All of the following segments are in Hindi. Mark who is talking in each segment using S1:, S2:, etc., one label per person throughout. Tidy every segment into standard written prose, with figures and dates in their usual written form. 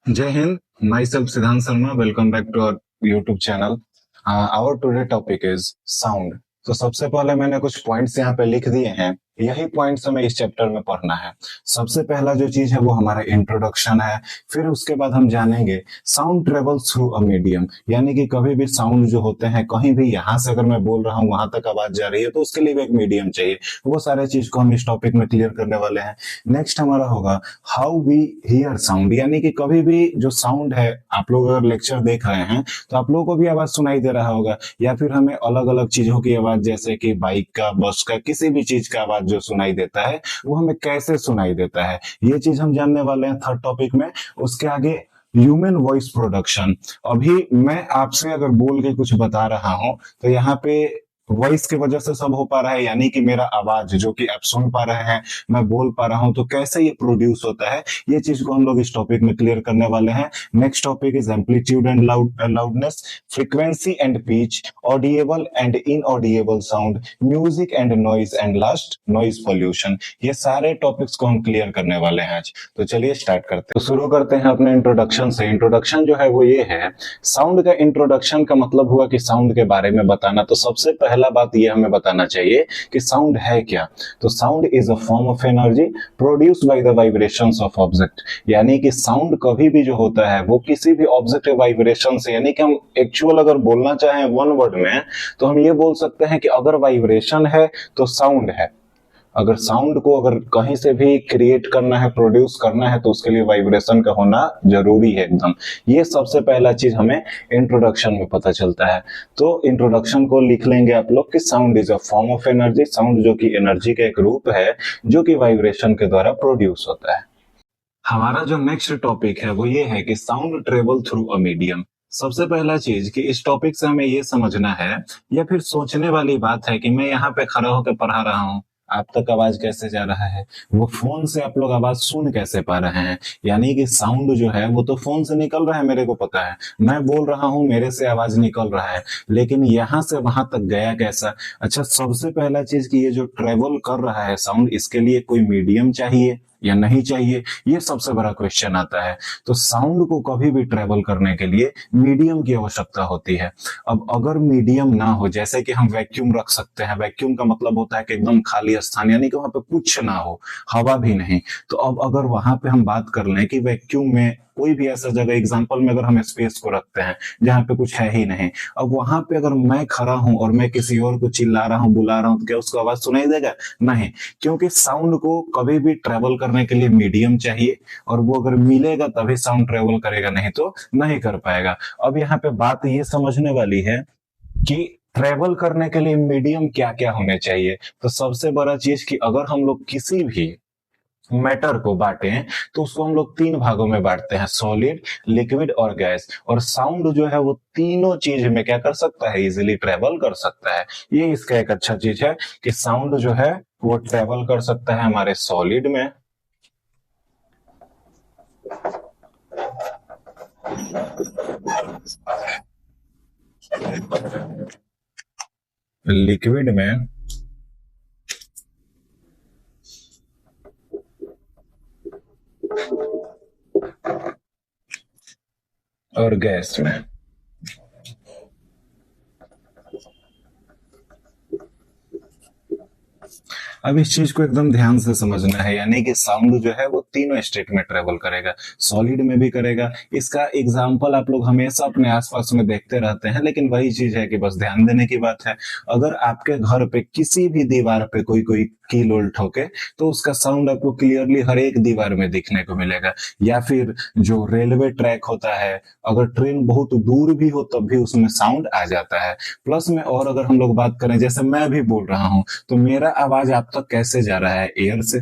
S1: Jai Hind, myself Siddhant Sharma. Welcome back to our YouTube channel. Our today topic is sound. तो सबसे पहले मैंने कुछ पॉइंट्स यहाँ पे लिख दिए हैं, यही पॉइंट्स हमें इस चैप्टर में पढ़ना है। सबसे पहला जो चीज है वो हमारा इंट्रोडक्शन है, फिर उसके बाद हम जानेंगे sound travels through a medium, यानी कि कभी भी साउंड जो होते हैं कहीं भी यहाँ से अगर मैं बोल रहा हूँ वहां तक आवाज जा रही है तो उसके लिए भी एक मीडियम चाहिए। वो सारे चीज को हम इस टॉपिक में क्लियर करने वाले हैं। नेक्स्ट हमारा होगा हाउ वी हियर साउंड, यानी कि कभी भी जो साउंड है, आप लोग अगर लेक्चर देख रहे हैं तो आप लोगों को भी आवाज सुनाई दे रहा होगा, या फिर हमें अलग अलग चीजों की आवाज जैसे कि बाइक का, बस का, किसी भी चीज का आवाज जो सुनाई देता है वो हमें कैसे सुनाई देता है, ये चीज हम जानने वाले हैं थर्ड टॉपिक में। उसके आगे ह्यूमन वॉइस प्रोडक्शन। अभी मैं आपसे अगर बोल के कुछ बता रहा हूं तो यहाँ पे वॉइस की वजह से सब हो पा रहा है, यानी कि मेरा आवाज जो कि आप सुन पा रहे हैं, मैं बोल पा रहा हूं, तो कैसे ये प्रोड्यूस होता है, ये चीज को हम लोग इस टॉपिक में क्लियर करने वाले हैं। Next topic is amplitude and loudness, frequency and pitch, audible and inaudible sound, music and noise, and last noise pollution. ये सारे टॉपिक्स को हम क्लियर करने वाले हैं आज। तो चलिए स्टार्ट करते हैं। तो शुरू करते हैं अपने इंट्रोडक्शन से। इंट्रोडक्शन जो है वो ये है, साउंड का इंट्रोडक्शन का मतलब हुआ कि साउंड के बारे में बताना। तो सबसे पहला बात ये हमें बताना चाहिए कि साउंड है क्या। तो sound is a form of energy produced by the vibrations of object, यानी कि साउंड कभी भी जो होता है वो किसी भी ऑब्जेक्ट के वाइब्रेशन से, यानी कि हम एक्चुअल अगर बोलना चाहें वन वर्ड में तो हम ये बोल सकते हैं कि अगर वाइब्रेशन है तो साउंड है। अगर साउंड को अगर कहीं से भी क्रिएट करना है, प्रोड्यूस करना है, तो उसके लिए वाइब्रेशन का होना जरूरी है एकदम। ये सबसे पहला चीज हमें इंट्रोडक्शन में पता चलता है। तो इंट्रोडक्शन को लिख लेंगे आप लोग कि sound is a form of energy, sound जो कि एनर्जी का एक रूप है जो कि वाइब्रेशन के द्वारा प्रोड्यूस होता है। हमारा जो नेक्स्ट टॉपिक है वो ये है कि sound travel through a medium. सबसे पहला चीज कि इस टॉपिक से हमें ये समझना है या फिर सोचने वाली बात है कि मैं यहाँ पे खड़ा होकर पढ़ा रहा हूँ, आप तक आवाज कैसे जा रहा है, वो फोन से आप लोग आवाज सुन कैसे पा रहे हैं, यानी कि साउंड जो है वो तो फोन से निकल रहा है, मेरे को पता है, मैं बोल रहा हूँ, मेरे से आवाज निकल रहा है, लेकिन यहाँ से वहां तक गया कैसा। अच्छा, सबसे पहला चीज कि ये जो ट्रेवल कर रहा है साउंड, इसके लिए कोई मीडियम चाहिए या नहीं चाहिए, ये सबसे बड़ा क्वेश्चन आता है। तो साउंड को कभी भी ट्रेवल करने के लिए मीडियम की आवश्यकता होती है। अब अगर मीडियम ना हो, जैसे कि हम वैक्यूम रख सकते हैं, वैक्यूम का मतलब होता है कि एकदम खाली स्थान, यानी कि वहां पे कुछ ना हो, हवा भी नहीं। तो अब अगर वहां पे हम बात कर लें कि वैक्यूम में कोई भी ऐसा जगह, एग्जांपल में अगर हम स्पेस को रखते हैं जहां पे कुछ है ही नहीं, अब वहां पे अगर मैं खड़ा हूं और मैं किसी और को चिल्ला रहा हूं, बुला रहा हूं, तो क्या उसको आवाज सुनाई देगा? नहीं, क्योंकि साउंड को कभी भी ट्रेवल करने के लिए मीडियम चाहिए, और वो अगर मिलेगा तभी साउंड ट्रेवल करेगा, नहीं तो नहीं कर पाएगा। अब यहाँ पे बात ये समझने वाली है कि ट्रेवल करने के लिए मीडियम क्या क्या होने चाहिए। तो सबसे बड़ा चीज कि अगर हम लोग किसी भी मैटर को बांटे तो उसको हम लोग तीन भागों में बांटते हैं, सॉलिड, लिक्विड और गैस। और साउंड जो है वो तीनों चीज में क्या कर सकता है, इजिली ट्रेवल कर सकता है। ये इसका एक अच्छा चीज है कि साउंड जो है वो ट्रेवल कर सकता है हमारे सॉलिड में, लिक्विड में और गैस में। अब इस चीज को एकदम ध्यान से समझना है, यानी कि साउंड जो है वो तीनों स्टेट में ट्रेवल करेगा, सॉलिड में भी करेगा। इसका एग्जांपल आप लोग हमेशा अपने आसपास में देखते रहते हैं, लेकिन वही चीज है कि बस ध्यान देने की बात है। अगर आपके घर पे किसी भी दीवार पे कोई कोई कील उल ठोके तो उसका साउंड आपको क्लियरली हर एक दीवार में दिखने को मिलेगा। या फिर जो रेलवे ट्रैक होता है, अगर ट्रेन बहुत दूर भी हो तब भी उसमें साउंड आ जाता है। प्लस में और अगर हम लोग बात करें, जैसे मैं भी बोल रहा हूं तो मेरा आवाज आप तक कैसे जा रहा है, एयर से,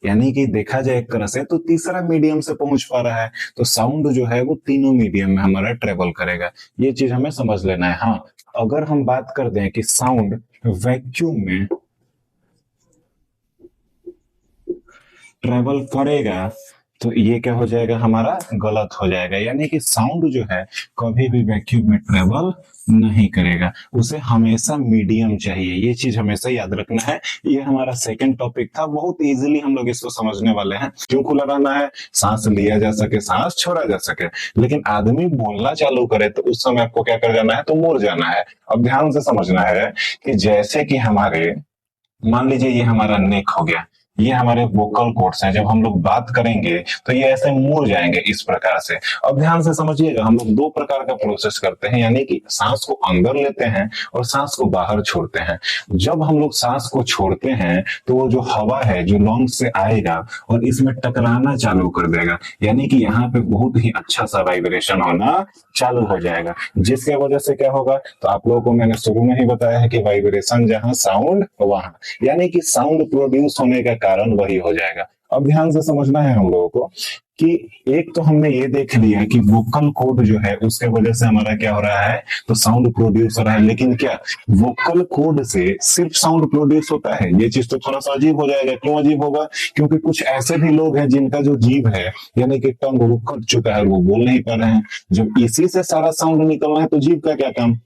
S1: यानी कि देखा जाए एक तरह से तो तीसरा मीडियम से पहुंच पा रहा है। तो साउंड जो है वो तीनों मीडियम में हमारा ट्रेवल करेगा, ये चीज हमें समझ लेना है। हाँ, अगर हम बात कर दें कि साउंड वैक्यूम में ट्रेवल करेगा तो ये क्या हो जाएगा, हमारा गलत हो जाएगा। यानी कि साउंड जो है कभी भी वैक्यूम में ट्रेवल नहीं करेगा, उसे हमेशा मीडियम चाहिए। ये चीज हमेशा याद रखना है। ये हमारा सेकंड टॉपिक था, बहुत इजीली हम लोग इसको समझने वाले हैं। क्यों खुला रहना है, सांस लिया जा सके, सांस छोड़ा जा सके। लेकिन आदमी बोलना चालू करे तो उस समय आपको क्या कर जाना है, तो मुड़ जाना है। अब ध्यान से समझना है कि जैसे कि हमारे, मान लीजिए ये हमारा नेक हो गया, ये हमारे वोकल कॉर्ड्स हैं। जब हम लोग बात करेंगे तो ये ऐसे मुड़ जाएंगे इस प्रकार से। अब ध्यान से समझिएगा, हम लोग दो प्रकार का प्रोसेस करते हैं, यानी कि सांस को अंदर लेते हैं और सांस को बाहर छोड़ते हैं। जब हम लोग सांस को छोड़ते हैं तो वो जो हवा है जो लंग्स से आएगा और इसमें टकराना चालू कर देगा, यानी कि यहाँ पे बहुत ही अच्छा सा वाइब्रेशन होना चालू हो जाएगा। जिसके वजह से क्या होगा, तो आप लोगों को मैंने शुरू में ही बताया है कि वाइब्रेशन जहां साउंड वहां, यानी कि साउंड प्रोड्यूस होने का कारण वही हो जाएगा। अब ध्यान से समझना है हम लोगों को कि एक तो हमने ये देख लिया कि वोकल कॉर्ड जो है उसके वजह से हमारा क्या हो रहा है, तो साउंड प्रोड्यूस हो रहा है। लेकिन क्या वोकल कॉर्ड से सिर्फ साउंड प्रोड्यूस होता है? ये चीज तो थोड़ा सा अजीब हो जाएगा। क्यों अजीब होगा? क्योंकि कुछ ऐसे भी लोग हैं जिनका जो जीभ है यानी कि टंग वो कट चुका है, वो बोल नहीं पा रहे हैं। जब इसी से सारा साउंड निकल रहा है तो जीभ का क्या काम?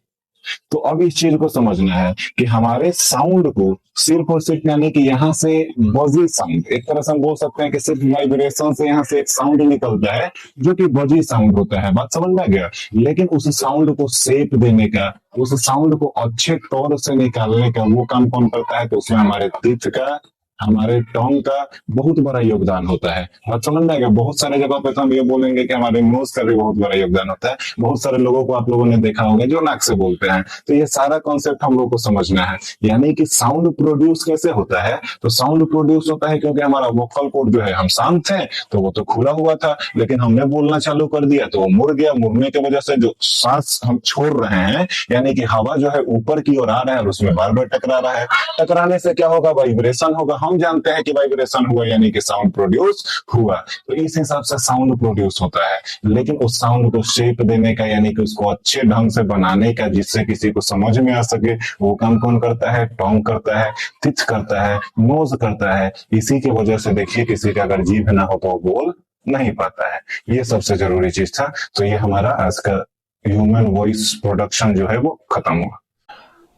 S1: तो अब इस चीज को समझना है कि हमारे साउंड को सिर्फ और सिर्फ, यानी कि यहाँ से बजी साउंड, एक तरह से हम बोल सकते हैं कि सिर्फ वाइब्रेशन से यहाँ से एक साउंड निकलता है जो कि बजी साउंड होता है। बात समझ में आ गया? लेकिन उस साउंड को शेप देने का, उस साउंड को अच्छे तौर से निकालने का वो काम कौन करता है? तो उसमें हमारे टीथ का, हमारे टोन का बहुत बड़ा योगदान होता है। बात समझ में आएगा? बहुत सारे जगह पे तो हम ये बोलेंगे कि हमारे नोज का भी बहुत बड़ा योगदान होता है। बहुत सारे लोगों को आप लोगों ने देखा होगा जो नाक से बोलते हैं। तो ये सारा कॉन्सेप्ट हम लोग को समझना है। यानी कि साउंड प्रोड्यूस कैसे होता है, तो साउंड प्रोड्यूस होता है क्योंकि हमारा वोकल कॉर्ड जो है, हम शांत थे तो वो तो खुला हुआ था, लेकिन हमने बोलना चालू कर दिया तो वो मुड़ गया। मुड़ने की वजह से जो सांस हम छोड़ रहे हैं, यानी कि हवा जो है ऊपर की ओर आ रहा है और उसमें बार बार टकरा रहा है। टकराने से क्या होगा? वाइब्रेशन होगा। हम जानते हैं कि वाइब्रेशन हुआ यानी कि साउंड प्रोड्यूस हुआ। तो इस हिसाब से साउंड प्रोड्यूस होता है। लेकिन उस साउंड को शेप देने का, यानी कि उसको अच्छे ढंग से बनाने का जिससे किसी को समझ में आ सके, वो काम कौन करता है? टोन करता है, टिच करता है, नोज करता है। इसी की वजह से देखिए किसी का अगर जीभ ना हो तो वो बोल नहीं पाता है। ये सबसे जरूरी चीज था। तो ये हमारा आज का ह्यूमन वॉइस प्रोडक्शन जो है वो खत्म हुआ।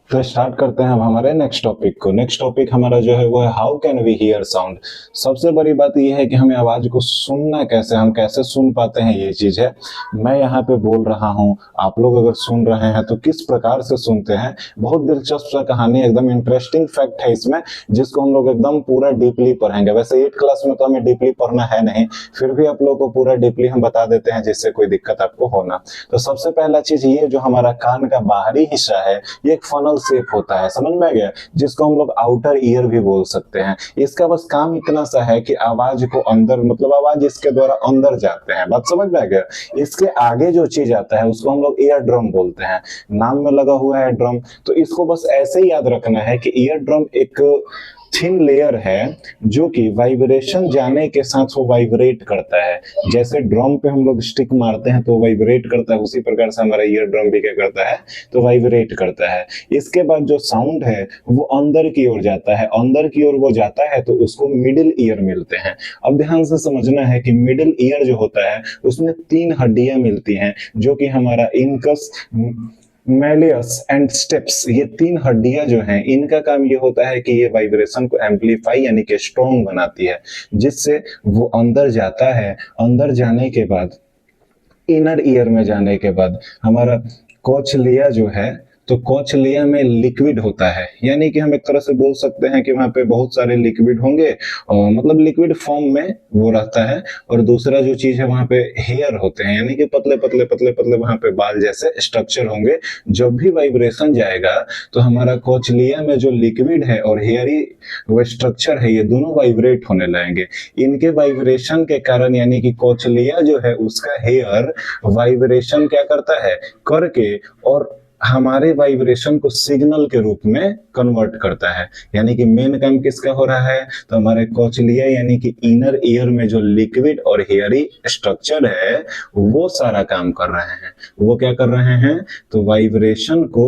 S1: तो स्टार्ट करते हैं अब हमारे नेक्स्ट टॉपिक को। नेक्स्ट टॉपिक हमारा जो है वो है how can we hear sound. सबसे बड़ी बात ये है कि हमें आवाज को सुनना कैसे, हम कैसे सुन पाते हैं, ये चीज है। मैं यहाँ पे बोल रहा हूँ, आप लोग अगर सुन रहे हैं तो किस प्रकार से सुनते हैं। बहुत दिलचस्प सा कहानी, एकदम इंटरेस्टिंग फैक्ट है इसमें, जिसको हम लोग एकदम पूरा डीपली पढ़ेंगे। वैसे 8 क्लास में तो हमें डीपली पढ़ना है नहीं, फिर भी आप लोगों को पूरा डीपली हम बता देते हैं जिससे कोई दिक्कत आपको होना। तो सबसे पहला चीज ये, जो हमारा कान का बाहरी हिस्सा है ये एक फनल शेप होता है, समझ में आ गया? जिसको हम लोग आउटर ईयर भी बोल सकते हैं। इसका बस काम इतना सा है कि आवाज को अंदर, मतलब आवाज इसके द्वारा अंदर जाते हैं। बात समझ में आ गया? इसके आगे जो चीज आता है उसको हम लोग ईयर ड्रम बोलते हैं। नाम में लगा हुआ है ड्रम। तो इसको बस ऐसे ही याद रखना है कि ईयर ड्रम एक थिन लेयर है जो कि वाइब्रेशन जाने के साथ वो वाइब्रेट करता है। जैसे ड्रम पे हम लोग स्टिक मारते हैं तो वाइब्रेट करता है, उसी प्रकार से हमारा ईयर ड्रम भी क्या करता है, तो वाइब्रेट करता है। इसके बाद जो साउंड है वो अंदर की ओर जाता है। अंदर की ओर वो जाता है तो उसको मिडिल ईयर मिलते हैं। अब ध्यान से समझना है कि मिडिल ईयर जो होता है उसमें 3 हड्डियां मिलती हैं, जो कि हमारा इनकस, मैलियस एंड स्टेप्स, ये 3 हड्डियां जो हैं इनका काम ये होता है कि ये वाइब्रेशन को एम्पलीफाई यानी कि स्ट्रॉन्ग बनाती है, जिससे वो अंदर जाता है। अंदर जाने के बाद, इनर ईयर में जाने के बाद हमारा कोचलिया जो है, तो कोचलिया में लिक्विड होता है। यानी कि हम एक तरह से बोल सकते हैं कि वहां पे बहुत सारे लिक्विड होंगे, और मतलब लिक्विड फॉर्म में वो रहता है। और दूसरा जो चीज है वहां पे हेयर होते हैं, यानी कि पतले पतले पतले पतले वहां पे बाल जैसे स्ट्रक्चर होंगे। जब भी वाइब्रेशन जाएगा तो हमारा कोचलिया में जो लिक्विड है और हेयरी वो स्ट्रक्चर है, ये दोनों वाइब्रेट होने लगेंगे। इनके वाइब्रेशन के कारण, यानी कि कोचलिया जो है उसका हेयर वाइब्रेशन क्या करता है करके और हमारे वाइब्रेशन को सिग्नल के रूप में कन्वर्ट करता है। यानी कि मेन काम किसका हो रहा है, तो हमारे कोचलिया यानी कि इनर ईयर में जो लिक्विड और हेयरी स्ट्रक्चर है वो सारा काम कर रहे हैं। वो क्या कर रहे हैं, तो वाइब्रेशन को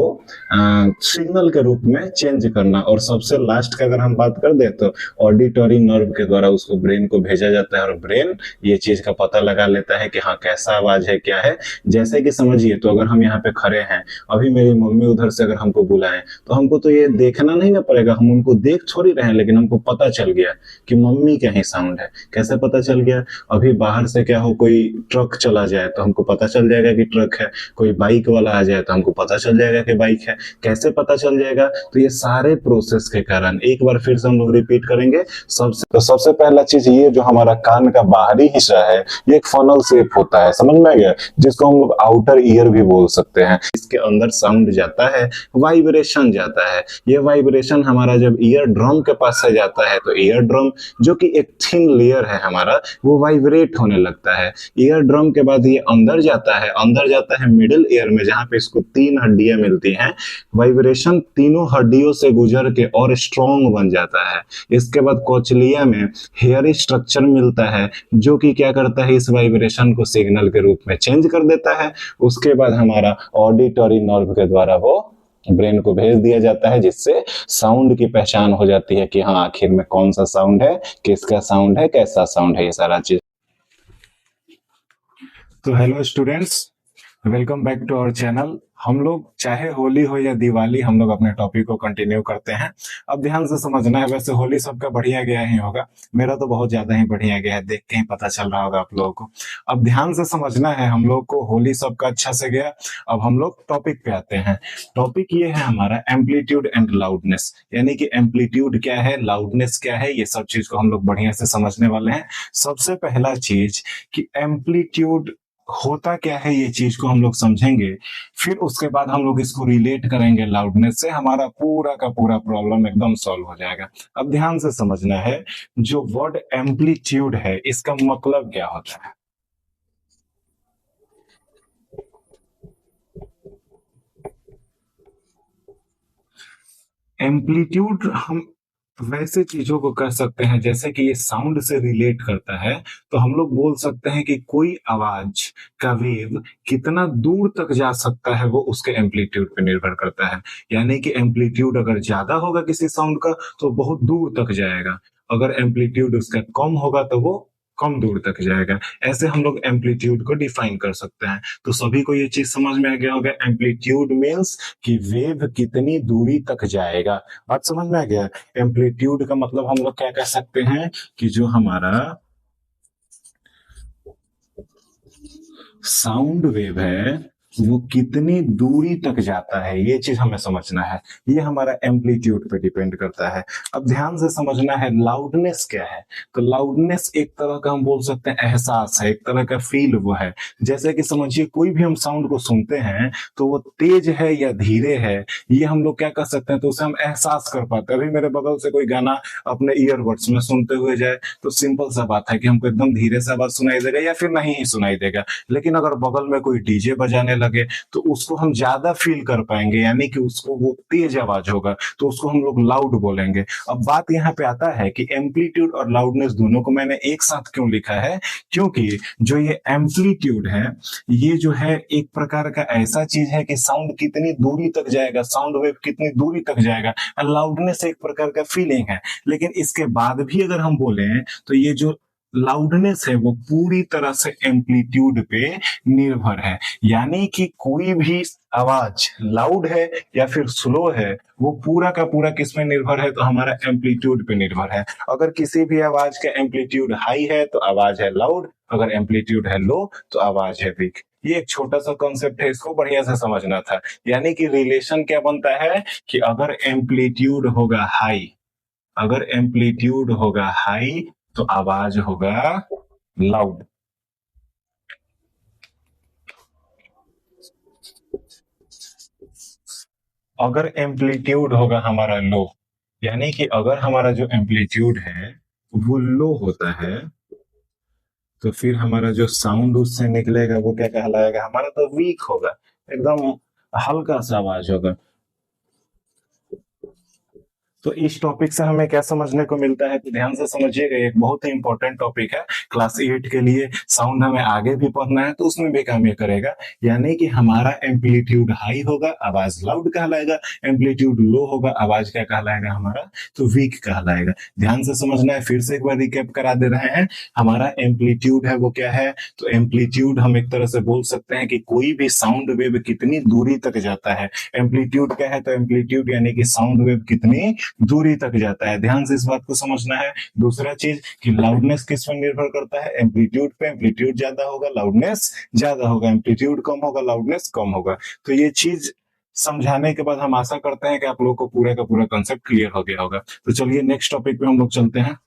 S1: सिग्नल के रूप में चेंज करना। और सबसे लास्ट का अगर हम बात कर दे तो ऑडिटरी नर्व के द्वारा उसको ब्रेन को भेजा जाता है और ब्रेन ये चीज का पता लगा लेता है कि हाँ कैसा आवाज है क्या है। जैसे कि समझिए, तो अगर हम यहाँ पे खड़े हैं, अभी मेरी मम्मी उधर से अगर हमको बुलाएं तो हमको तो ये देखना नहीं ना पड़ेगा, हम उनको देख थोड़ी रहे हैं, लेकिन हमको पता चल गया कि मम्मी का ही साउंड है। कैसे पता चल गया, अभी बाहर से क्या हो, कोई ट्रक चला जाए तो हमको पता चल जाएगा कि ट्रक है, कोई बाइक वाला आ जाए तो हमको पता चल जाएगा कि बाइक है। कैसे पता चल जाएगा, तो ये सारे प्रोसेस के कारण। एक बार फिर से हम लोग रिपीट करेंगे। सबसे पहला चीज, ये जो हमारा कान का बाहरी हिस्सा है ये एक फनल शेप होता है, समझ में आ गया, जिसको हम लोग आउटर ईयर भी बोल सकते हैं। इसके अंदर साउंड जाता है, वाइब्रेशन जाता है। ये वाइब्रेशन हमारा जब ईयर ड्रम के पास से जाता है तो ईयर ड्रम जो कि एक थिन लेयर है हमारा, वो वाइब्रेट होने लगता है। ईयर ड्रम के बाद ये अंदर जाता है मिडिल ईयर में, जहां पे इसको 3 हड्डियां मिलती हैं। वाइब्रेशन तीनों हड्डियों से गुजर के और स्ट्रॉन्ग बन जाता है। इसके बाद कोचलिया में हेयर स्ट्रक्चर मिलता है जो कि क्या करता है, इस वाइब्रेशन को सिग्नल के रूप में चेंज कर देता है। उसके बाद हमारा ऑडिटरी नर्व के द्वारा वो ब्रेन को भेज दिया जाता है, जिससे साउंड की पहचान हो जाती है कि हाँ आखिर में कौन सा साउंड है, किसका साउंड है, कैसा साउंड है, ये सारा चीज। तो hello students, welcome back to our channel. हम लोग चाहे होली हो या दिवाली, हम लोग अपने टॉपिक को कंटिन्यू करते हैं। अब ध्यान से समझना है, वैसे होली सबका बढ़िया गया ही होगा, मेरा तो बहुत ज्यादा ही बढ़िया गया है, देख के ही पता चल रहा होगा आप लोगों को। अब ध्यान से समझना है, हम लोग को होली सबका अच्छा से गया। अब हम लोग टॉपिक पे आते हैं। टॉपिक ये है हमारा एम्पलीट्यूड एंड लाउडनेस, यानी कि एम्पलीट्यूड क्या है, लाउडनेस क्या है, ये सब चीज को हम लोग बढ़िया से समझने वाले हैं। सबसे पहला चीज कि एम्पलीट्यूड होता क्या है, ये चीज को हम लोग समझेंगे। फिर उसके बाद हम लोग इसको रिलेट करेंगे लाउडनेस से, हमारा पूरा का पूरा प्रॉब्लम एकदम सॉल्व हो जाएगा। अब ध्यान से समझना है, जो वर्ड एम्पलीट्यूड है इसका मतलब क्या होता है। एम्पलीट्यूड हम वैसे चीजों को कह सकते हैं, जैसे कि ये साउंड से रिलेट करता है, तो हम लोग बोल सकते हैं कि कोई आवाज का वेव कितना दूर तक जा सकता है वो उसके एम्पलीट्यूड पे निर्भर करता है। यानी कि एम्पलीट्यूड अगर ज्यादा होगा किसी साउंड का तो बहुत दूर तक जाएगा, अगर एम्पलीट्यूड उसका कम होगा तो वो कम दूर तक जाएगा। ऐसे हम लोग एम्पलीट्यूड को डिफाइन कर सकते हैं। तो सभी को ये चीज समझ में आ गया होगा, एम्पलीट्यूड मीन्स कि वेव कितनी दूरी तक जाएगा। बात समझ में आ गया। एम्पलीट्यूड का मतलब हम लोग क्या कह सकते हैं कि जो हमारा साउंड वेव है वो कितनी दूरी तक जाता है, ये चीज हमें समझना है। ये हमारा एम्पलीट्यूड पे डिपेंड करता है। अब ध्यान से समझना है, लाउडनेस क्या है। तो लाउडनेस एक तरह का हम बोल सकते हैं एहसास है, एक तरह का फील वो है। जैसे कि समझिए, कोई भी हम साउंड को सुनते हैं तो वो तेज है या धीरे है, ये हम लोग क्या कर सकते हैं, तो उसे हम एहसास कर पाते हैं। अभी मेरे बगल से कोई गाना अपने ईयरबड्स में सुनते हुए जाए तो सिंपल सा बात है कि हमको एकदम धीरे से आवाज सुनाई देगा या फिर नहीं ही सुनाई देगा। लेकिन अगर बगल में कोई डीजे बजाने लगे तो उसको हम ज्यादा फील कर पाएंगे, यानी कि उसको वो तेज आवाज होगा तो उसको हम लोग लाउड बोलेंगे। अब बात यहाँ पे आता है कि एम्पलीट्यूड और लाउडनेस दोनों को मैंने एक साथ क्यों लिखा है, क्योंकि जो ये एम्पलीट्यूड है ये जो है एक प्रकार का ऐसा चीज है कि साउंड कितनी दूरी तक जाएगा, साउंड वेव कितनी दूरी तक जाएगा। लाउडनेस एक प्रकार का फीलिंग है। लेकिन इसके बाद भी अगर हम बोले तो ये जो लाउडनेस है वो पूरी तरह से एम्पलीट्यूड पे निर्भर है। यानी कि कोई भी आवाज लाउड है या फिर स्लो है, वो पूरा का पूरा किस में निर्भर है, तो हमारा एम्पलीट्यूड पे निर्भर है। अगर किसी भी आवाज का एम्पलीट्यूड हाई है तो आवाज है लाउड, अगर एम्पलीट्यूड है लो तो आवाज है वीक। ये एक छोटा सा कॉन्सेप्ट है, इसको बढ़िया से समझना था। यानी कि रिलेशन क्या बनता है कि अगर एम्पलीट्यूड होगा हाई, अगर एम्पलीट्यूड होगा हाई तो आवाज होगा लाउड। अगर एम्पलीट्यूड होगा हमारा लो, यानी कि अगर हमारा जो एम्पलीट्यूड है वो लो होता है तो फिर हमारा जो साउंड उससे निकलेगा वो क्या कहलाएगा, हमारा तो वीक होगा, एकदम हल्का सा आवाज होगा। तो इस टॉपिक से हमें क्या समझने को मिलता है, तो ध्यान से समझिएगा, एक बहुत ही इंपॉर्टेंट टॉपिक है क्लास 8 के लिए। साउंड हमें आगे भी पढ़ना है तो उसमें भी काम ये करेगा। यानी कि हमारा एम्पलीट्यूड हाई होगा, आवाज लाउड कहलाएगा। एम्पलीट्यूड लो होगा, आवाज क्या कहलाएगा हमारा, तो वीक कहलाएगा। ध्यान से समझना है, फिर से एक बार रिकैप करा दे रहे हैं। हमारा एम्पलीट्यूड है वो क्या है, तो एम्पलीट्यूड हम एक तरह से बोल सकते हैं कि कोई भी साउंड वेव कितनी दूरी तक जाता है। एम्पलीट्यूड क्या है, तो एम्पलीट्यूड यानी कि साउंड वेव कितनी दूरी तक जाता है। ध्यान से इस बात को समझना है। दूसरा चीज कि लाउडनेस किस पर निर्भर करता है, एम्पलीट्यूड पे। एम्पलीट्यूड ज्यादा होगा, लाउडनेस ज्यादा होगा। एम्पलीट्यूड कम होगा, लाउडनेस कम होगा। तो ये चीज समझाने के बाद हम आशा करते हैं कि आप लोगों को पूरा का पूरा कंसेप्ट क्लियर हो गया होगा। तो चलिए नेक्स्ट टॉपिक पे हम लोग चलते हैं।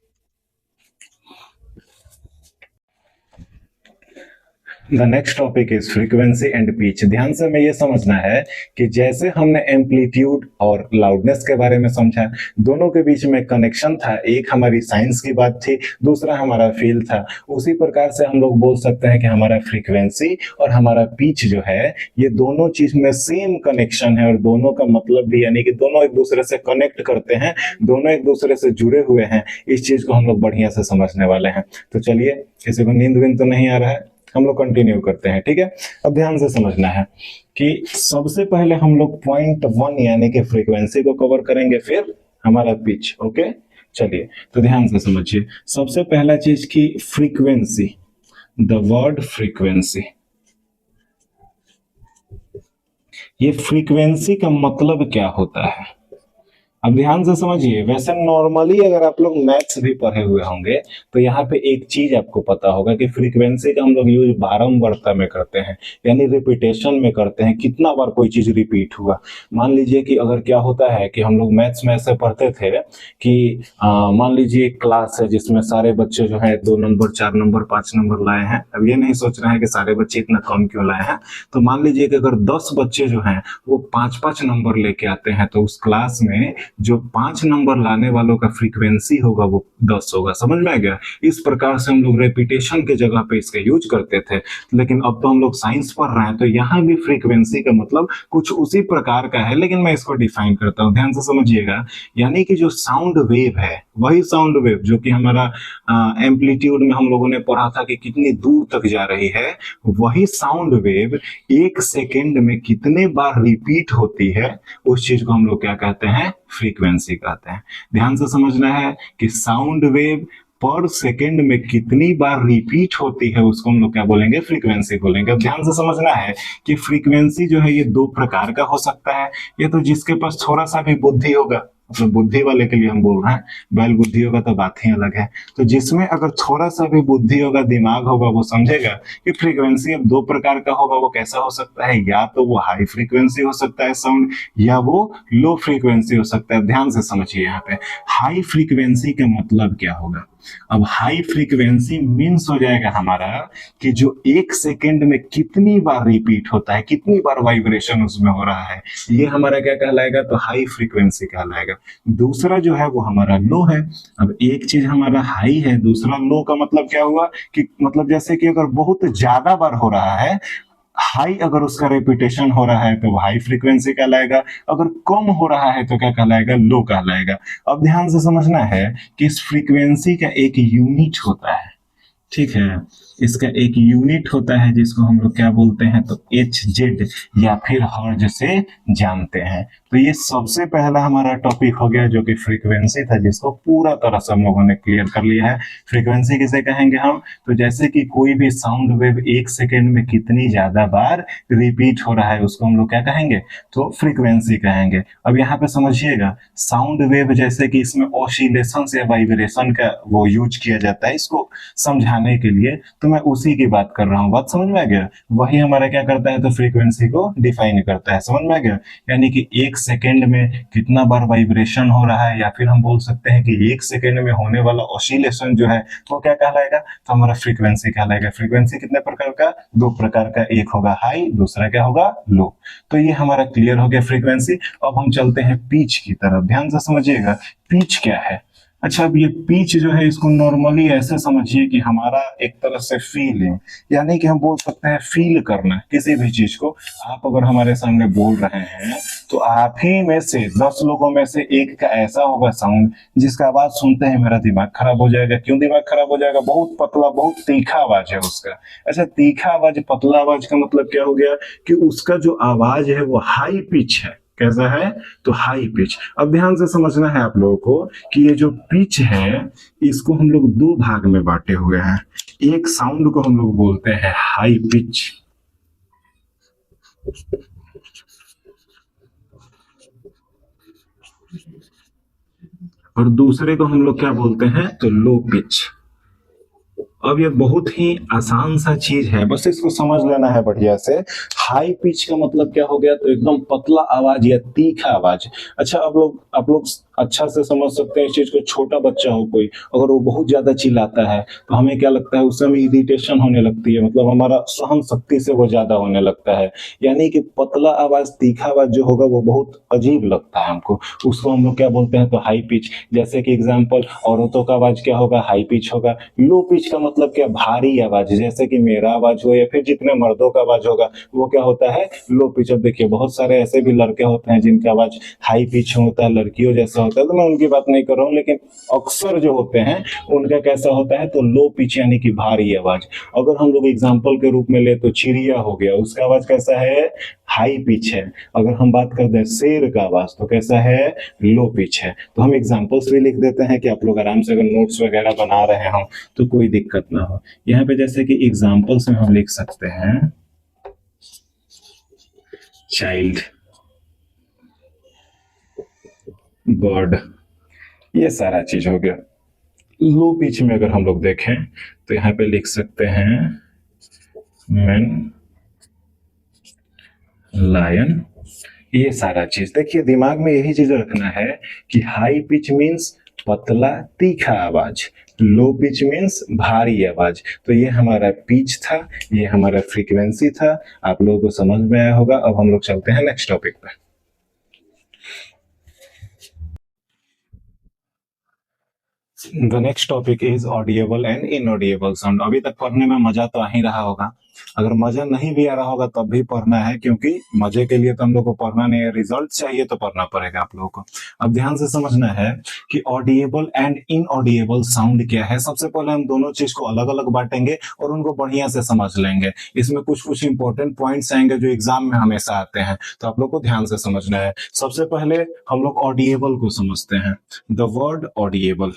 S1: The next topic is frequency and pitch. ध्यान से हमें यह समझना है कि जैसे हमने एम्पलीट्यूड और लाउडनेस के बारे में समझा, दोनों के बीच में कनेक्शन था। एक हमारी साइंस की बात थी, दूसरा हमारा फील था। उसी प्रकार से हम लोग बोल सकते हैं कि हमारा फ्रीक्वेंसी और हमारा पिच जो है, ये दोनों चीज में सेम कनेक्शन है और दोनों का मतलब भी, यानी कि दोनों एक दूसरे से कनेक्ट करते हैं, दोनों एक दूसरे से जुड़े हुए हैं। इस चीज को हम लोग बढ़िया से समझने वाले हैं। तो चलिए, किसी को नींद विंद तो नहीं आ रहा है, हम लोग कंटिन्यू करते हैं, ठीक है। अब ध्यान से समझना है कि सबसे पहले हम लोग पॉइंट 1 यानी कि फ्रीक्वेंसी को कवर करेंगे, फिर हमारा पिच। ओके, चलिए तो ध्यान से समझिए। सबसे पहला चीज की फ्रीक्वेंसी, द वर्ड फ्रीक्वेंसी। ये फ्रीक्वेंसी का मतलब क्या होता है, अब ध्यान से समझिए। वैसे नॉर्मली अगर आप लोग मैथ्स भी पढ़े हुए होंगे तो यहाँ पे एक चीज आपको पता होगा कि फ्रीक्वेंसी का हम लोग यूज बारंबारता में करते हैं, यानी रिपीटेशन में करते हैं। कितना बार कोई चीज रिपीट हुआ। मान लीजिए कि अगर क्या होता है कि हम लोग मैथ्स में ऐसे पढ़ते थे कि मान लीजिए एक क्लास है जिसमें सारे बच्चे जो है 2 नंबर 4 नंबर 5 नंबर लाए हैं। अब ये नहीं सोच रहे हैं कि सारे बच्चे इतना कम क्यों लाए हैं। तो मान लीजिए कि अगर 10 बच्चे जो हैं वो 5-5 नंबर लेके आते हैं, तो उस क्लास में जो 5 नंबर लाने वालों का फ्रीक्वेंसी होगा वो 10 होगा। समझ में आ गया। इस प्रकार से हम लोग रेपिटेशन के जगह पे इसका यूज करते थे। लेकिन अब तो हम लोग साइंस पढ़ रहे हैं, तो यहाँ भी फ्रीक्वेंसी का मतलब कुछ उसी प्रकार का है, लेकिन मैं इसको डिफाइन करता हूँ। ध्यान से समझिएगा। यानी कि जो साउंड वेव है, वही साउंड वेव जो कि हमारा एम्पलीट्यूड में हम लोगों ने पढ़ा था कि कितनी दूर तक जा रही है, वही साउंड वेव 1 सेकेंड में कितने बार रिपीट होती है, उस चीज को हम लोग क्या कहते हैं, फ्रीक्वेंसी कहते हैं। ध्यान से समझना है कि साउंड वेव पर सेकेंड में कितनी बार रिपीट होती है, उसको हम लोग क्या बोलेंगे, फ्रीक्वेंसी बोलेंगे। अब ध्यान से समझना है कि फ्रीक्वेंसी जो है ये 2 प्रकार का हो सकता है। ये तो जिसके पास थोड़ा सा भी बुद्धि होगा, मतलब बुद्धि वाले के लिए हम बोल रहे हैं, बैल बुद्धि होगा तो बात ही अलग है। तो जिसमें अगर थोड़ा सा भी बुद्धि होगा, दिमाग होगा, वो समझेगा कि फ्रीक्वेंसी अब 2 प्रकार का होगा। वो कैसा हो सकता है, या तो वो हाई फ्रीक्वेंसी हो सकता है साउंड, या वो लो फ्रीक्वेंसी हो सकता है। ध्यान से समझिए। यहाँ पे हाई फ्रीक्वेंसी का मतलब क्या होगा। अब हाई फ्रीक्वेंसी मीन्स हो जाएगा हमारा कि जो 1 सेकेंड में कितनी बार रिपीट होता है, कितनी बार वाइब्रेशन उसमें हो रहा है, ये हमारा क्या कहलाएगा, तो हाई फ्रीक्वेंसी कहलाएगा। दूसरा जो है वो हमारा लो है। अब एक चीज हमारा हाई है, दूसरा लो का मतलब क्या हुआ कि मतलब जैसे कि अगर बहुत ज्यादा बार हो रहा है, हाई अगर उसका रेपिटेशन हो रहा है तो वो हाई फ्रीक्वेंसी कहलाएगा, अगर कम हो रहा है तो क्या कहलाएगा, लो कहलाएगा। अब ध्यान से समझना है कि इस फ्रीक्वेंसी का एक यूनिट होता है, ठीक है। इसका एक यूनिट होता है जिसको हम लोग क्या बोलते हैं, तो HZ या फिर हर्ज से जानते हैं। तो ये सबसे पहला हमारा टॉपिक हो गया जो कि फ्रीक्वेंसी था, जिसको पूरा तरह से हम लोगों ने क्लियर कर लिया है। फ्रीक्वेंसी किसे कहेंगे हम, तो जैसे कि कोई भी साउंड वेव 1 सेकेंड में कितनी ज्यादा बार रिपीट हो रहा है, उसको हम लोग क्या कहेंगे, तो फ्रीक्वेंसी कहेंगे। अब यहाँ पे समझिएगा, साउंड वेव जैसे कि इसमें ऑसिलेशन या वाइब्रेशन का वो यूज किया जाता है इसको समझाने के लिए, तो मैं उसी की बात कर रहा हूं। बात समझ में आ गया। वही हमारा क्या करता है, तो फ्रीक्वेंसी को डिफाइन करता है। समझ में आ गया। यानी कि 1 सेकेंड में कितना बार वाइब्रेशन हो रहा है, या फिर हम बोल सकते हैं कि 1 सेकेंड में होने वाला ऑसिलेशन जो है वो क्या कहलाएगा, तो हमारा फ्रीक्वेंसी कहलाएगा। फ्रीक्वेंसी कितने प्रकार का, 2 प्रकार का, एक होगा हाई, दूसरा क्या होगा, लो। तो ये हमारा क्लियर हो गया फ्रीक्वेंसी। अब हम चलते हैं पिच की तरफ। ध्यान से समझिएगा, पिच क्या है। अच्छा, अब ये पिच जो है इसको नॉर्मली ऐसे समझिए कि हमारा एक तरह से फील है, यानी कि हम बोल सकते हैं फील करना किसी भी चीज को। आप अगर हमारे सामने बोल रहे हैं तो आप ही में से 10 लोगों में से एक का ऐसा होगा साउंड जिसका आवाज सुनते ही मेरा दिमाग खराब हो जाएगा। क्यों दिमाग खराब हो जाएगा? बहुत पतला, बहुत तीखा आवाज है उसका। अच्छा, तीखा आवाज, पतला आवाज का मतलब क्या हो गया कि उसका जो आवाज है वो हाई पिच है। कैसा है? तो हाई पिच। अब ध्यान से समझना है आप लोगों को कि ये जो पिच है इसको हम लोग दो भाग में बांटे हुए हैं। एक साउंड को हम लोग बोलते हैं हाई पिच, और दूसरे को हम लोग क्या बोलते हैं? तो लो पिच। अब ये बहुत ही आसान सा चीज है, बस इसको समझ लेना है बढ़िया से। हाई पिच का मतलब क्या हो गया? तो एकदम पतला आवाज या तीखा आवाज। अच्छा, आप लोग अच्छा से समझ सकते हैं इस चीज को। छोटा बच्चा हो कोई, अगर वो बहुत ज्यादा चिल्लाता है तो हमें क्या लगता है? उस समय इरिटेशन होने लगती है, मतलब हमारा सहन शक्ति से वो ज्यादा होने लगता है। यानी कि पतला आवाज, तीखा आवाज जो होगा वो बहुत अजीब लगता है हमको, उसको हम लोग क्या बोलते हैं? तो हाई पिच। जैसे कि एग्जाम्पल, औरतों का आवाज क्या होगा? हाई पिच होगा। लो पिच का मतलब क्या? भारी आवाज। जैसे कि मेरा आवाज हो या फिर जितने मर्दों का आवाज होगा वो क्या होता है? Low pitch. अब देखिए, बहुत सारे ऐसे भी लड़के होते हैं जिनका आवाज हाई पिच होता है, लड़कियों जैसा होता है, तो मैं उनकी बात नहीं कर रहा हूँ, लेकिन अक्सर जो होते हैं उनका कैसा होता है? तो लो पिच, यानी कि भारी आवाज। अगर हम लोग एग्जाम्पल के रूप में ले तो चिड़िया हो गया, उसका आवाज कैसा है? हाई पिच है। अगर हम बात करते हैं शेर का आवाज तो कैसा है? लो पिच है। तो हम एग्जाम्पल्स भी लिख देते हैं कि आप लोग आराम से अगर नोट्स वगैरह बना रहे हो तो कोई दिक्कत ना हो। यहाँ पे जैसे कि एग्जाम्पल्स में हम लिख सकते हैं चाइल्ड, बर्ड, ये सारा चीज हो गया। लो पिच में अगर हम लोग देखें तो यहाँ पे लिख सकते हैं मैन, लायन, ये सारा चीज। देखिए, दिमाग में यही चीज रखना है कि हाई पिच मीन्स पतला तीखा आवाज, लो पिच मीन्स भारी आवाज। तो ये हमारा पिच था, ये हमारा फ्रीक्वेंसी था। आप लोगों को समझ में आया होगा। अब हम लोग चलते हैं नेक्स्ट टॉपिक पे। The next topic is audible and inaudible sound. अभी तक पढ़ने में मजा तो आ ही रहा होगा। अगर मजा नहीं भी आ रहा होगा तब भी पढ़ना है, क्योंकि मजे के लिए तो हम लोग को पढ़ना नहीं है, रिजल्ट चाहिए तो पढ़ना पड़ेगा आप लोगों को। अब ध्यान से समझना है कि ऑडिएबल एंड इनऑडिएबल साउंड क्या है। सबसे पहले हम दोनों चीज को अलग अलग बांटेंगे और उनको बढ़िया से समझ लेंगे। इसमें कुछ कुछ इंपॉर्टेंट पॉइंट्स आएंगे जो एग्जाम में हमेशा आते हैं, तो आप लोग को ध्यान से समझना है। सबसे पहले हम लोग ऑडिएबल को समझते हैं। The word audible,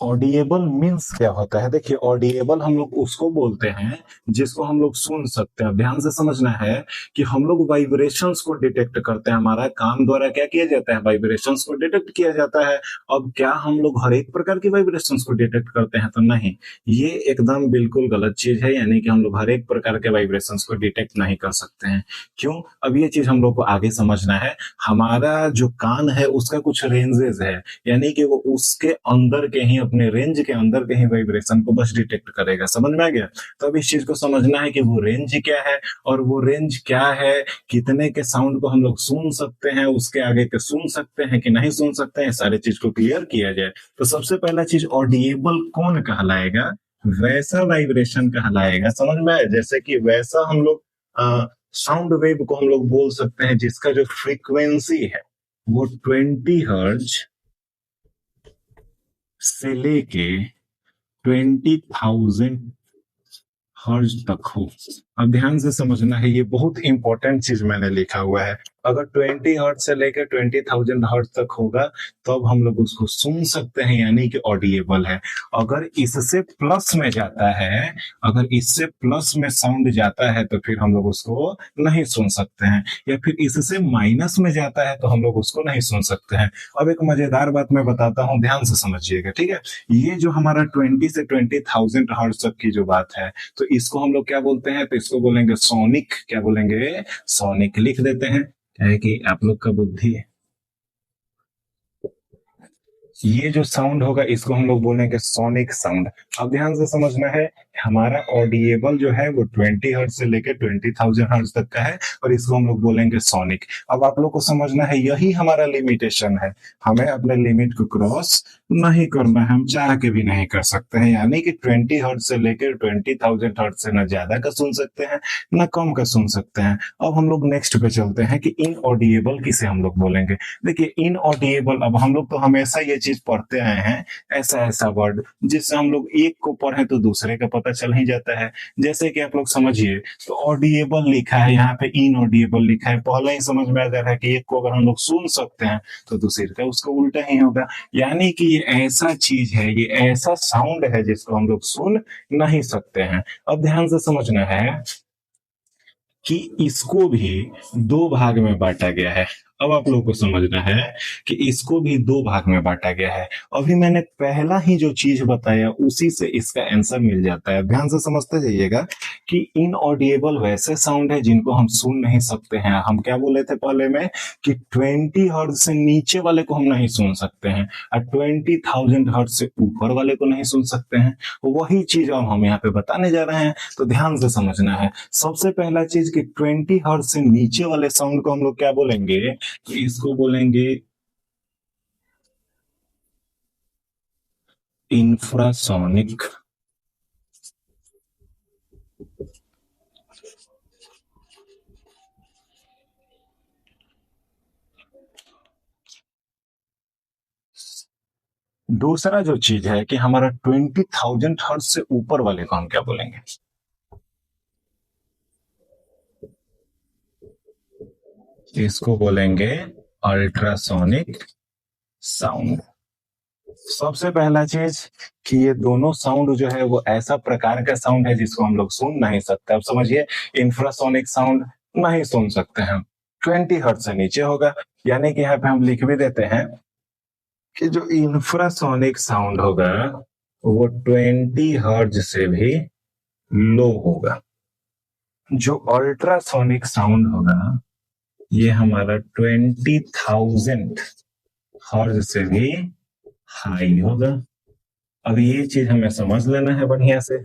S1: audible means क्या होता है? देखिए, ऑडिएबल हम लोग उसको बोलते हैं जिसको हम लोग सुन सकते हैं। ध्यान से समझना है कि हम लोग वाइब्रेशंस को डिटेक्ट करते हैं। हमारा कान द्वारा क्या किया जाता है? वाइब्रेशंस को डिटेक्ट किया जाता है। अब क्या हम लोग हर एक प्रकार की वाइब्रेशंस को डिटेक्ट करते हैं? तो नहीं, ये एकदम बिल्कुल गलत चीज है। यानी कि हम लोग हर एक प्रकार के वाइब्रेशंस को डिटेक्ट नहीं कर सकते हैं। क्यों? अब ये चीज हम लोग को आगे समझना है। हमारा जो कान है उसका कुछ रेंजेस है, यानी कि वो उसके अंदर के ही, अपने रेंज के अंदर के ही वाइब्रेशन को बस डिटेक्ट करेगा। समझ में आ गया? तो अब इस चीज को समझना है कि वो रेंज क्या है और वो रेंज क्या है, कितने के साउंड को हम लोग सुन सकते हैं, उसके आगे के सुन सकते हैं कि नहीं सुन सकते हैं, सारे चीज को क्लियर किया जाए। तो सबसे पहला चीज, ऑडिएबल कौन कहलाएगा? वैसा वाइब्रेशन कहलाएगा। समझ में आया? जैसे कि वैसा हम लोग साउंड वेव को हम लोग बोल सकते हैं जिसका जो फ्रीक्वेंसी है वो 20 हर्ट्ज से लेके 20,000 हर्ज तक हो। अब ध्यान से समझना है, ये बहुत इंपॉर्टेंट चीज मैंने लिखा हुआ है। अगर 20 हर्ट्ज से लेकर 20,000 हर्ट्ज तक होगा तब हम लोग उसको सुन सकते हैं, यानी कि ऑडिएबल है। अगर इससे प्लस में जाता है, अगर इससे प्लस में साउंड जाता है तो फिर हम लोग उसको नहीं सुन सकते हैं, या फिर इससे माइनस में जाता है तो हम लोग उसको नहीं सुन सकते हैं। अब एक मजेदार बात मैं बताता हूँ, ध्यान से समझिएगा, ठीक है? ये जो हमारा 20 से 20,000 हर्ट्ज तक की जो बात है, तो इसको हम लोग क्या बोलते हैं? तो इसको बोलेंगे सोनिक। क्या बोलेंगे? सोनिक। लिख देते हैं, क्या है कि आप लोग का बुद्धि ये जो साउंड होगा इसको हम लोग बोलेंगे सोनिक साउंड। अब ध्यान से समझना है, हमारा ऑडिएबल जो है वो 20 हर्ट्ज से लेकर 20,000 हर्ट्ज तक का है, और इसको हम लोग बोलेंगे सोनिक। अब आप लोग को समझना है यही हमारा लिमिटेशन है, हमें अपने लिमिट को क्रॉस नहीं करना है, हम चाह के भी नहीं कर सकते हैं। यानी कि 20 हर्ट्ज से लेकर 20,000 हर्ट्ज से ना ज्यादा का सुन सकते हैं ना कम का सुन सकते हैं। अब हम लोग नेक्स्ट पे चलते हैं कि इनऑडिएबल किसे हम लोग बोलेंगे। देखिए इनऑडिएबल, अब हम लोग तो हमेशा ये चीज पढ़ते आए हैं, ऐसा ऐसा वर्ड जिससे हम लोग एक को पढ़े तो दूसरे का पता चल ही जाता है। जैसे कि आप लोग समझिए, तो ऑडिएबल लिखा है, यहाँ पे इनऑडिएबल लिखा है, पहले ही समझ में आ जा रहा है कि एक को अगर हम लोग सुन सकते हैं तो दूसरे का उसका उल्टा ही होगा। यानी कि ये ऐसा चीज है, ये ऐसा साउंड है जिसको हम लोग सुन नहीं सकते हैं। अब ध्यान से समझना है कि इसको भी दो भाग में बांटा गया है। अब आप लोगों को समझना है कि इसको भी दो भाग में बांटा गया है। अभी मैंने पहला ही जो चीज बताया उसी से इसका आंसर मिल जाता है। ध्यान से समझते जाइएगा कि इनऑडिएबल वैसे साउंड है जिनको हम सुन नहीं सकते हैं। हम क्या बोले थे पहले में कि 20 हर्ट्ज से नीचे वाले को हम नहीं सुन सकते हैं, और 20,000 हर्ट्ज से ऊपर वाले को नहीं सुन सकते हैं। वही चीज अब हम यहाँ पे बताने जा रहे हैं, तो ध्यान से समझना है। सबसे पहला चीज कि 20 हर्ट्ज से नीचे वाले साउंड को हम लोग क्या बोलेंगे, तो इसको बोलेंगे इंफ्रासोनिक। दूसरा जो चीज है कि हमारा 20,000 हर्ट्ज से ऊपर वाले को हम क्या बोलेंगे, इसको बोलेंगे अल्ट्रासोनिक साउंड। सबसे पहला चीज कि ये दोनों साउंड जो है वो ऐसा प्रकार का साउंड है जिसको हम लोग सुन नहीं सकते। अब समझिए, इंफ्रासोनिक साउंड नहीं सुन सकते हैं, 20 हर्ट्ज से नीचे होगा। यानी कि यहाँ पे हम लिख भी देते हैं कि जो इंफ्रासोनिक साउंड होगा वो 20 हर्ट्ज से भी लो होगा। जो अल्ट्रासोनिक साउंड होगा ये हमारा 20,000 हर्ट्ज से भी हाई होगा। अब ये चीज हमें समझ लेना है बढ़िया से।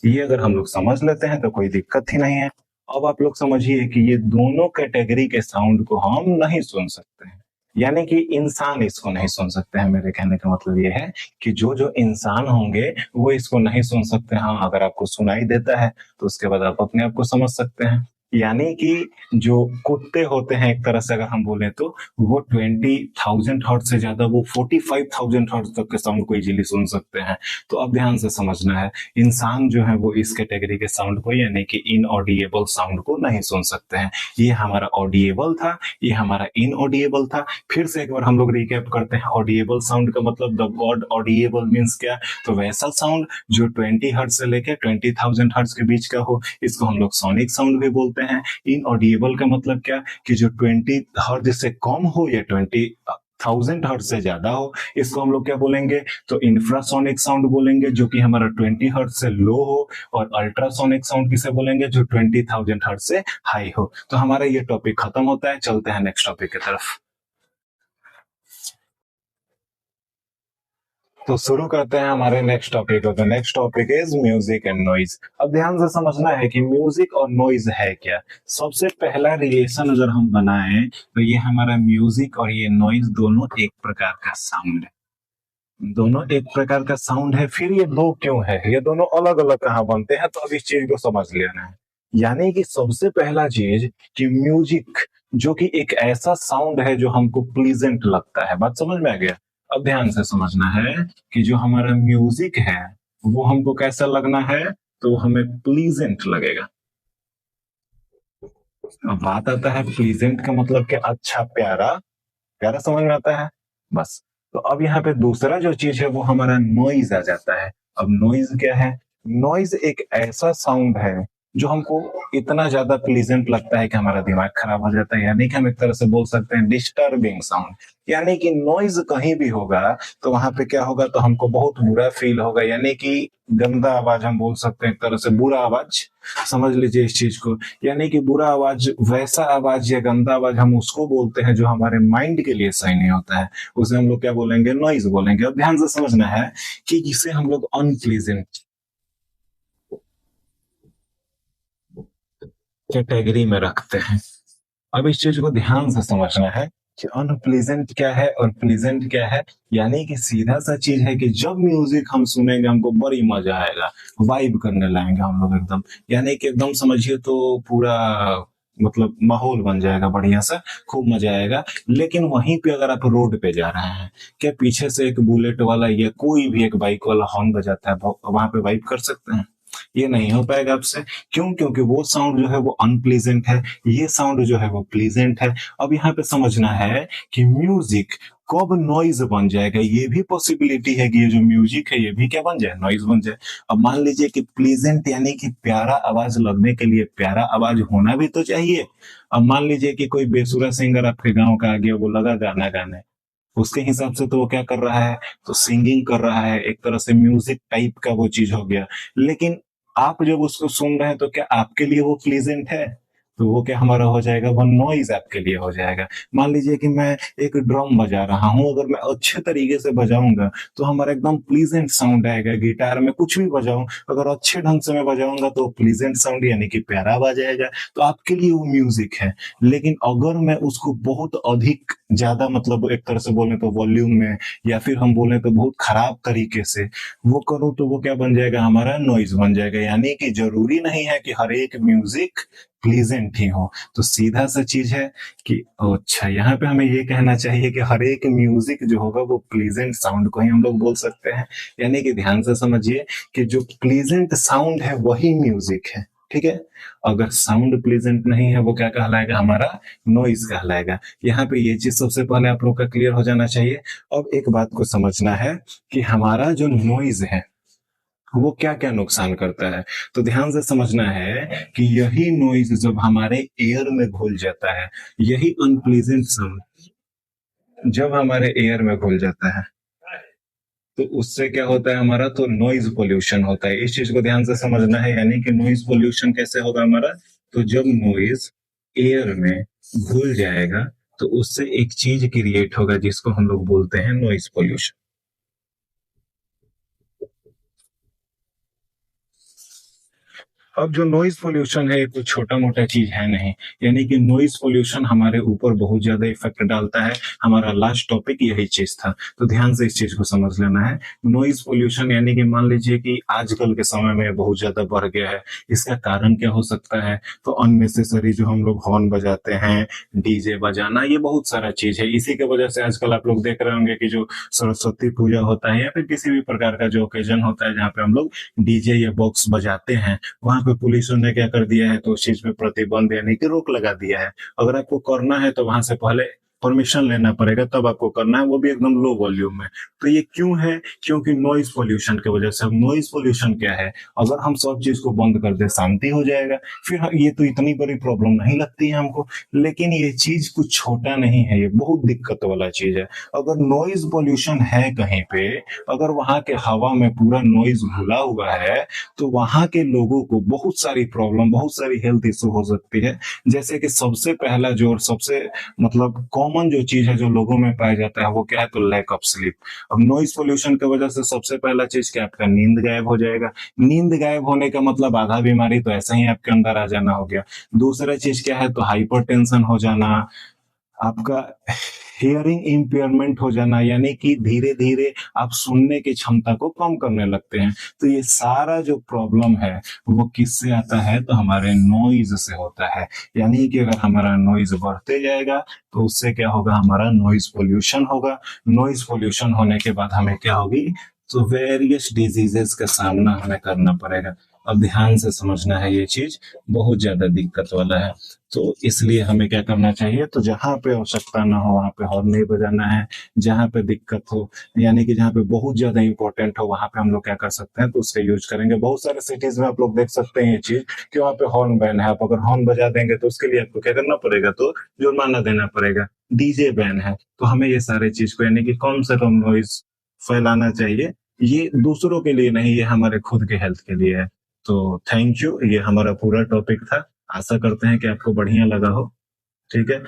S1: ये अगर हम लोग समझ लेते हैं तो कोई दिक्कत ही नहीं है। अब आप लोग समझिए कि ये दोनों कैटेगरी के साउंड को हम नहीं सुन सकते हैं, यानी कि इंसान इसको नहीं सुन सकते हैं। मेरे कहने का मतलब ये है कि जो जो इंसान होंगे वो इसको नहीं सुन सकते। हाँ, अगर आपको सुनाई देता है तो उसके बाद आप अपने आप को समझ सकते हैं। यानी कि जो कुत्ते होते हैं, एक तरह से अगर हम बोले तो वो 20,000 हर्ट्ज से ज्यादा, वो 45,000 हर्ट्ज तक के साउंड को इजीली सुन सकते हैं। तो अब ध्यान से समझना है, इंसान जो है वो इस कैटेगरी के साउंड को यानी कि इनऑडिएबल साउंड को नहीं सुन सकते हैं। ये हमारा ऑडिएबल था, ये हमारा इनऑडिएबल था। फिर से एक बार हम लोग रिकैप करते हैं। ऑडिएबल साउंड का मतलब द गॉड ऑडिएबल मीन्स क्या, तो वैसा साउंड जो 20 हर्ट्ज से लेकर 20,000 हर्ट्ज के बीच का हो, इसको हम लोग सोनिक साउंड भी बोलते हैं। इनऑडिएबल का मतलब क्या, कि जो 20 हर्ट्ज से कम हो या 20,000 हर्ट्ज से ज्यादा हो, इसको हम लोग क्या बोलेंगे, तो इंफ्रासोनिक साउंड बोलेंगे, जो कि हमारा 20 हर्ट्ज से लो हो। और अल्ट्रासोनिक साउंड किसे बोलेंगे, जो 20,000 हर्ट्ज से हाई हो। तो हमारा ये टॉपिक खत्म होता है, चलते हैं नेक्स्ट टॉपिक की तरफ। तो शुरू करते हैं हमारे नेक्स्ट टॉपिक को। तो next topic is music and noise. अब ध्यान से समझना है कि म्यूजिक और नॉइज है क्या। सबसे पहला रिलेशन अगर हम बनाएं तो ये हमारा म्यूजिक और ये नॉइज दोनों एक प्रकार का साउंड है, दोनों एक प्रकार का साउंड है। फिर ये दो क्यों है, ये दोनों अलग अलग कहाँ बनते हैं, तो अब इस चीज को समझ लेना है। यानी कि सबसे पहला चीज कि म्यूजिक जो कि एक ऐसा साउंड है जो हमको प्लीजेंट लगता है। बात समझ में आ गया। अब ध्यान से समझना है कि जो हमारा म्यूजिक है वो हमको कैसा लगना है, तो हमें प्लीजेंट लगेगा। अब बात आता है प्लीजेंट का मतलब क्या, अच्छा, प्यारा। प्यारा समझ में आता है बस। तो अब यहाँ पे दूसरा जो चीज है वो हमारा नॉइज आ जाता है। अब नॉइज क्या है, नॉइज एक ऐसा साउंड है जो हमको इतना ज्यादा प्लीजेंट लगता है कि हमारा दिमाग खराब हो जाता है, यानी कि हम एक तरह से बोल सकते हैं डिस्टर्बिंग साउंड। यानी कि नॉइज कहीं भी होगा तो वहां पे क्या होगा, तो हमको बहुत बुरा फील होगा, यानी कि गंदा आवाज हम बोल सकते हैं, एक तरह से बुरा आवाज समझ लीजिए इस चीज को। यानी कि बुरा आवाज, वैसा आवाज या गंदा आवाज हम उसको बोलते हैं जो हमारे माइंड के लिए सही नहीं होता है, उसे हम लोग क्या बोलेंगे, नॉइज बोलेंगे। और ध्यान से समझना है कि जिसे हम लोग अनप्लीजेंट कैटेगरी में रखते हैं। अब इस चीज को ध्यान से समझना है कि अनप्लीजेंट क्या है और प्लीजेंट क्या है। यानी कि सीधा सा चीज है कि जब म्यूजिक हम सुनेंगे हमको बड़ी मजा आएगा, वाइब करने लगेंगे हम लोग एकदम, यानी कि एकदम समझिए तो पूरा मतलब माहौल बन जाएगा बढ़िया सा, खूब मजा आएगा। लेकिन वहीं पे अगर आप रोड पे जा रहे हैं, क्या पीछे से एक बुलेट वाला या कोई भी एक बाइक वाला हॉर्न बजाता है, वहां पे वाइब कर सकते हैं? ये नहीं हो पाएगा आपसे। क्यों? क्योंकि वो साउंड जो है वो अनप्लीजेंट है, ये साउंड जो है वो प्लीजेंट है। अब यहाँ पे समझना है कि म्यूजिक कब नॉइज बन जाएगा, ये भी पॉसिबिलिटी है कि ये जो म्यूजिक है ये भी क्या बन जाए, नॉइज बन जाए। अब मान लीजिए कि प्लीजेंट यानी कि प्यारा आवाज लगने के लिए प्यारा आवाज होना भी तो चाहिए। अब मान लीजिए कि कोई बेसुरा सिंगर आपके गांव का आ गया, वो लगा गाना गाने, उसके हिसाब से तो वो क्या कर रहा है, तो सिंगिंग कर रहा है, एक तरह से म्यूजिक टाइप का वो चीज हो गया। लेकिन आप जब उसको सुन रहे हैं तो क्या आपके लिए वो प्लीजेंट है? तो वो क्या हमारा हो जाएगा, वो नॉइज आपके लिए हो जाएगा। मान लीजिए कि मैं एक ड्रम बजा रहा हूं, अगर मैं अच्छे तरीके से बजाऊंगा तो हमारा एकदम प्लीजेंट साउंड आएगा। गिटार में कुछ भी बजाऊं, अगर अच्छे ढंग से मैं बजाऊंगा तो प्लीजेंट साउंड यानी कि प्यारा आवाज आएगा, तो आपके लिए वो म्यूजिक है। लेकिन अगर मैं उसको बहुत अधिक ज्यादा मतलब एक तरह से बोले तो वॉल्यूम में, या फिर हम बोले तो बहुत खराब तरीके से वो करूँ, तो वो क्या बन जाएगा, हमारा नॉइज बन जाएगा। यानी कि जरूरी नहीं है कि हर एक म्यूजिक प्लीजेंट ही हो। तो सीधा सा चीज है कि अच्छा, यहाँ पे हमें ये कहना चाहिए कि हर एक म्यूजिक जो होगा वो प्लीजेंट साउंड को ही हम लोग बोल सकते हैं। यानी कि ध्यान से समझिए कि जो प्लीजेंट साउंड है वही म्यूजिक है, ठीक है। अगर साउंड प्लेजेंट नहीं है वो क्या कहलाएगा, हमारा नॉइज कहलाएगा। यहाँ पे ये चीज सबसे पहले आप लोग का क्लियर हो जाना चाहिए। अब एक बात को समझना है कि हमारा जो नॉइज है वो क्या क्या नुकसान करता है। तो ध्यान से समझना है कि यही नॉइज जब हमारे एयर में घुल जाता है, यही अनप्लीजेंट साउंड जब हमारे एयर में घुल जाता है, तो उससे क्या होता है, हमारा तो नॉइज पोल्यूशन होता है। इस चीज को ध्यान से समझना है। यानी कि नॉइज पोल्यूशन कैसे होगा हमारा, तो जब नॉइज एयर में घुल जाएगा तो उससे एक चीज क्रिएट होगा जिसको हम लोग बोलते हैं नॉइज पोल्यूशन। अब जो नॉइज पोल्यूशन है ये कोई छोटा मोटा चीज है नहीं। यानी कि नॉइज पोल्यूशन हमारे ऊपर बहुत ज्यादा इफेक्ट डालता है। हमारा लास्ट टॉपिक यही चीज था, तो ध्यान से इस चीज को समझ लेना है। नॉइज पोल्यूशन यानी कि मान लीजिए कि आजकल के समय में बहुत ज्यादा बढ़ गया है। इसका कारण क्या हो सकता है, तो अननेसेसरी जो हम लोग हॉर्न बजाते हैं, डीजे बजाना, ये बहुत सारा चीज है। इसी के वजह से आजकल आप लोग देख रहे होंगे कि जो सरस्वती पूजा होता है या फिर किसी भी प्रकार का जो ओकेजन होता है जहाँ पे हम लोग डीजे या बॉक्स बजाते हैं, वहां पे पुलिस ने क्या कर दिया है, तो उस चीज पे प्रतिबंध यानी कि रोक लगा दिया है। अगर आपको करना है तो वहां से पहले परमिशन लेना पड़ेगा, तब आपको करना है, वो भी एकदम लो वॉल्यूम में। तो ये क्यों है, क्योंकि नॉइज पोल्यूशन की वजह से। अब नॉइज पोल्यूशन क्या है, अगर हम सब चीज को बंद कर दे शांति हो जाएगा, फिर ये तो इतनी बड़ी प्रॉब्लम नहीं लगती है हमको। लेकिन ये चीज कुछ छोटा नहीं है, ये बहुत दिक्कत वाला चीज है। अगर नॉइज पोल्यूशन है कहीं पे, अगर वहां के हवा में पूरा नॉइज घुला हुआ है, तो वहां के लोगों को बहुत सारी प्रॉब्लम, बहुत सारी हेल्थ इश्यू हो सकती है। जैसे कि सबसे पहला जो और सबसे मतलब कॉमन जो चीज है जो लोगों में पाया जाता है वो क्या है, तो लैक ऑफ स्लीप। अब नॉइज पोल्यूशन की वजह से सबसे पहला चीज क्या, आपका नींद गायब हो जाएगा। नींद गायब होने का मतलब आधा बीमारी तो ऐसा ही आपके अंदर आ जाना हो गया। दूसरा चीज क्या है, तो हाइपर टेंशन हो जाना, आपका हियरिंग इम्पेयरमेंट हो जाना, यानी कि धीरे धीरे आप सुनने की क्षमता को कम करने लगते हैं। तो ये सारा जो प्रॉब्लम है वो किससे आता है, तो हमारे नॉइज से होता है। यानी कि अगर हमारा नॉइज बढ़ते जाएगा तो उससे क्या होगा, हमारा नॉइज पोल्यूशन होगा। नॉइज पोल्यूशन होने के बाद हमें क्या होगी, तो वेरियस डिजीजेस का सामना हमें करना पड़ेगा। अब ध्यान से समझना है, ये चीज बहुत ज्यादा दिक्कत वाला है। तो इसलिए हमें क्या करना चाहिए, तो जहां पे आवश्यकता ना हो वहां पे हॉर्न नहीं बजाना है। जहां पे दिक्कत हो, यानी कि जहाँ पे बहुत ज्यादा इंपॉर्टेंट हो, वहां पे हम लोग क्या कर सकते हैं, तो उसका यूज करेंगे। बहुत सारे सिटीज में आप लोग देख सकते हैं ये चीज कि वहां पे हॉर्न बैन है। आप अगर हॉर्न बजा देंगे तो उसके लिए आपको क्या करना पड़ेगा, तो जुर्माना देना पड़ेगा। डीजे बैन है, तो हमें ये सारे चीज को यानी कि कम से कम नॉइज फैलाना चाहिए। ये दूसरों के लिए नहीं, ये हमारे खुद के हेल्थ के लिए है। तो थैंक यू, ये हमारा पूरा टॉपिक था। आशा करते हैं कि आपको बढ़िया लगा हो। ठीक है।